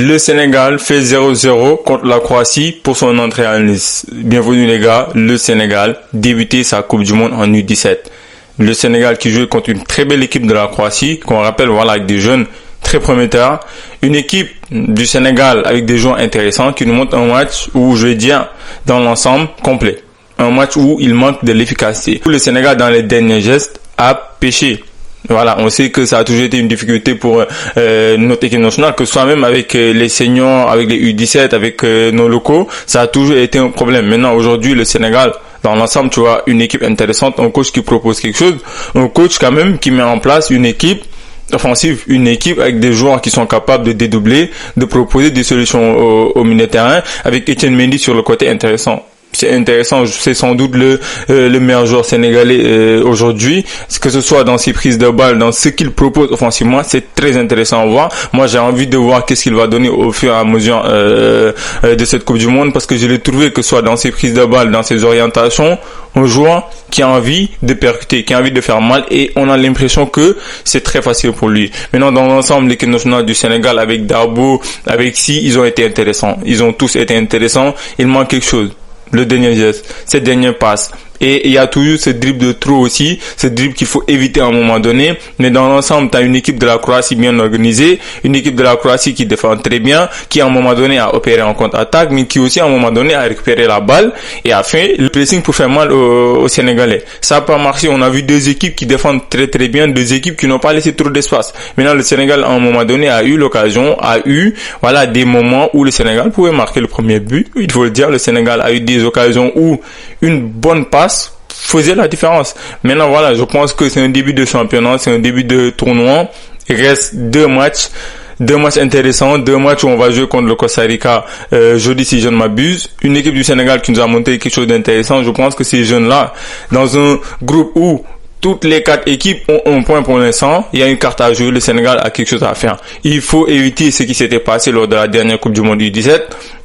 Le Sénégal fait 0-0 contre la Croatie pour son entrée en lice. Bienvenue les gars, le Sénégal débutait sa Coupe du Monde en U17. Le Sénégal qui jouait contre une très belle équipe de la Croatie, qu'on rappelle voilà avec des jeunes très prometteurs. Une équipe du Sénégal avec des joueurs intéressants qui nous montre un match où je vais dire dans l'ensemble complet. Un match où il manque de l'efficacité. Le Sénégal dans les derniers gestes a péché. Voilà, on sait que ça a toujours été une difficulté pour notre équipe nationale, que ce soit même avec les seniors, avec les U17, avec nos locaux, ça a toujours été un problème. Maintenant, aujourd'hui, le Sénégal, dans l'ensemble, tu vois, une équipe intéressante, un coach qui propose quelque chose, un coach quand même qui met en place une équipe offensive, une équipe avec des joueurs qui sont capables de dédoubler, de proposer des solutions au milieu de terrain, avec Etienne Mendy sur le côté intéressant. C'est intéressant, c'est sans doute le meilleur joueur sénégalais aujourd'hui, que ce soit dans ses prises de balles, dans ce qu'il propose offensivement, c'est très intéressant à voir. Moi, j'ai envie de voir qu'est-ce qu'il va donner au fur et à mesure de cette Coupe du Monde, parce que je l'ai trouvé que ce soit dans ses prises de balles, dans ses orientations, un joueur qui a envie de percuter, qui a envie de faire mal, et on a l'impression que c'est très facile pour lui. Maintenant, dans l'ensemble, l'équipe nationale du Sénégal, avec Darboe, avec Si, ils ont été intéressants. Ils ont tous été intéressants. Il manque quelque chose. Le dernier geste, cette dernière passe. Et il y a toujours ce dribble de trop aussi, ce dribble qu'il faut éviter à un moment donné. Mais dans l'ensemble, tu as une équipe de la Croatie bien organisée, une équipe de la Croatie qui défend très bien, qui à un moment donné a opéré en contre-attaque, mais qui aussi à un moment donné a récupéré la balle et a fait le pressing pour faire mal aux Sénégalais. Ça n'a pas marché. On a vu deux équipes qui défendent très très bien, deux équipes qui n'ont pas laissé trop d'espace. Maintenant, le Sénégal à un moment donné a eu l'occasion, voilà des moments où le Sénégal pouvait marquer le premier but. Il faut le dire, le Sénégal a eu des occasions où une bonne passe faisait la différence. Maintenant, voilà, je pense que c'est un début de championnat, c'est un début de tournoi. Il reste deux matchs intéressants, deux matchs où on va jouer contre le Costa Rica jeudi si je ne m'abuse. Une équipe du Sénégal qui nous a montré quelque chose d'intéressant. Je pense que ces jeunes-là, dans un groupe où toutes les quatre équipes ont un point pour l'instant, il y a une carte à jouer, le Sénégal a quelque chose à faire. Il faut éviter ce qui s'était passé lors de la dernière Coupe du Monde U17.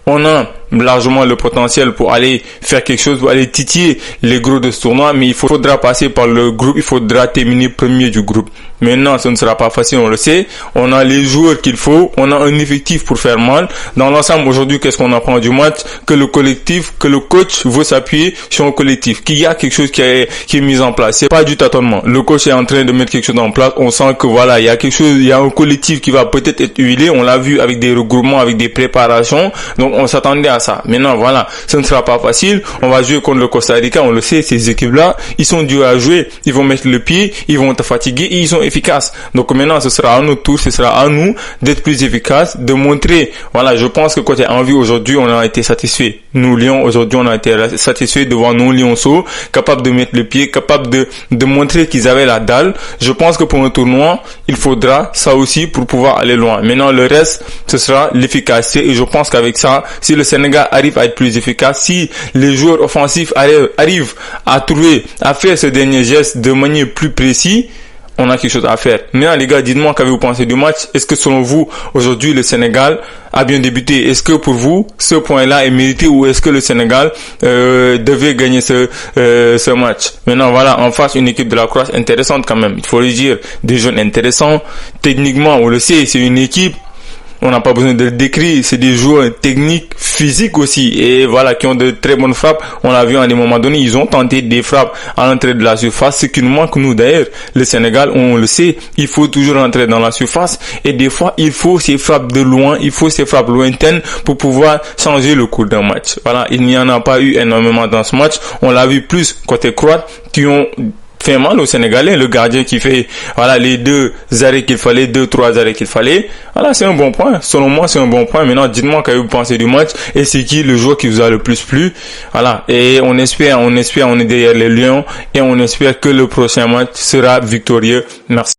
On a largement le potentiel pour aller faire quelque chose, pour aller titiller les gros de ce tournoi, mais il faudra passer par le groupe, il faudra terminer premier du groupe. Maintenant, ce ne sera pas facile, on le sait. On a les joueurs qu'il faut, on a un effectif pour faire mal. Dans l'ensemble, aujourd'hui, qu'est-ce qu'on apprend du match? Que le collectif, que le coach veut s'appuyer sur un collectif, qu'il y a quelque chose qui est mis en place. C'est pas du tâtonnement. Le coach est en train de mettre quelque chose en place. On sent que voilà, il y a quelque chose, il y a un collectif qui va peut-être être huilé. On l'a vu avec des regroupements, avec des préparations. Donc, on s'attendait à ça. Maintenant, voilà, ce ne sera pas facile. On va jouer contre le Costa Rica, on le sait, ces équipes-là, ils sont durs à jouer. Ils vont mettre le pied, ils vont te fatiguer et ils sont efficaces. Donc maintenant, ce sera à notre tour, ce sera à nous d'être plus efficaces, de montrer, voilà, je pense que côté envie aujourd'hui, on a été satisfait. Nous, Lions, aujourd'hui, on a été satisfait de voir nos Lionceaux capables de mettre le pied, capables de montrer qu'ils avaient la dalle. Je pense que pour un tournoi, il faudra ça aussi pour pouvoir aller loin. Maintenant, le reste, ce sera l'efficacité et je pense qu'avec ça, si le Sénégal arrive à être plus efficace, si les joueurs offensifs arrivent à trouver, à faire ce dernier geste de manière plus précise, on a quelque chose à faire. Maintenant, les gars, dites-moi qu'avez-vous pensé du match. Est-ce que selon vous, aujourd'hui, le Sénégal a bien débuté? Est-ce que pour vous, ce point-là est mérité ou est-ce que le Sénégal devait gagner ce match? Maintenant, voilà, en face, une équipe de la Croatie intéressante quand même. Il faut le dire, des jeunes intéressants. Techniquement, on le sait, c'est une équipe. On n'a pas besoin de le décrire, c'est des joueurs techniques, physiques aussi, et voilà, qui ont de très bonnes frappes. On l'a vu à des moments donnés, ils ont tenté des frappes à l'entrée de la surface, ce qui nous manque nous d'ailleurs. Le Sénégal, on le sait, il faut toujours entrer dans la surface, et des fois, il faut ces frappes de loin, il faut ces frappes lointaines pour pouvoir changer le cours d'un match. Voilà, il n'y en a pas eu énormément dans ce match. On l'a vu plus côté croate, qui ont fait mal aux Sénégalais, le gardien qui fait voilà les deux arrêts qu'il fallait, 2-3 arrêts qu'il fallait. Voilà, c'est un bon point. Selon moi, c'est un bon point. Maintenant, dites-moi qu'est-ce que vous pensez du match et c'est qui le joueur qui vous a le plus plu. Voilà, et on espère, on est derrière les Lions et on espère que le prochain match sera victorieux. Merci.